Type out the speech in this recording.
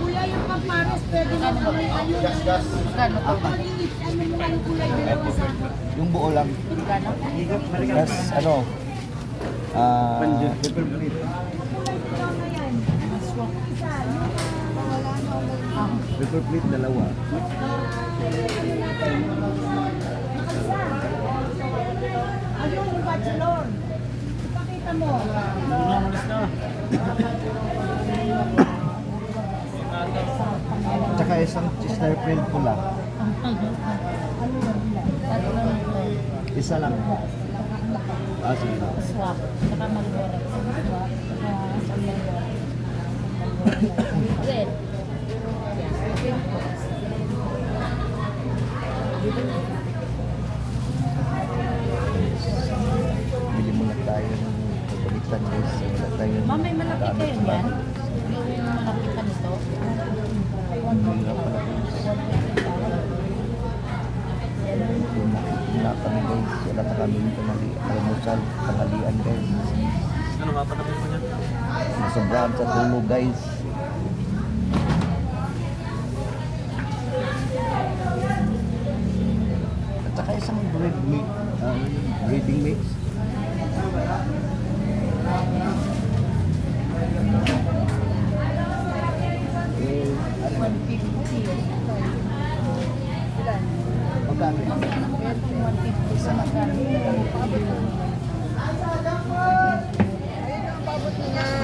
Kuya, yung pampares, pwede na naman ano. Magkano to? Maliit, ano mo yung kulay dalawa sa akin. Yung buo lang. Magkano? Tapos ano? Pepper plate. Kulay ko lang na yan. Isa, yung wala na ako. Pepper plate dalawa. Ano yung bachelor? Ipakita mo. Tsaka isang cheese friend pula. Isa lang. Sige. Swak. Saka Marlboro. Swak. Saka Marlboro. Red. Bili muna tayo ng pagpalitan guys. Wala tayong Ma'am, may malaki gamit kayo sa yan? bahay. Yung malaki ka nito? Ang hirap pala guys. Wala kami guys. Wala pa kami almusal. Tanghalian guys. Ano nga patapos mo niya? Nasobrahan sa tulog guys. At saka isang breading mix. Ano? 150. Magkano yan? Isa lang. Ayun ang babot niya.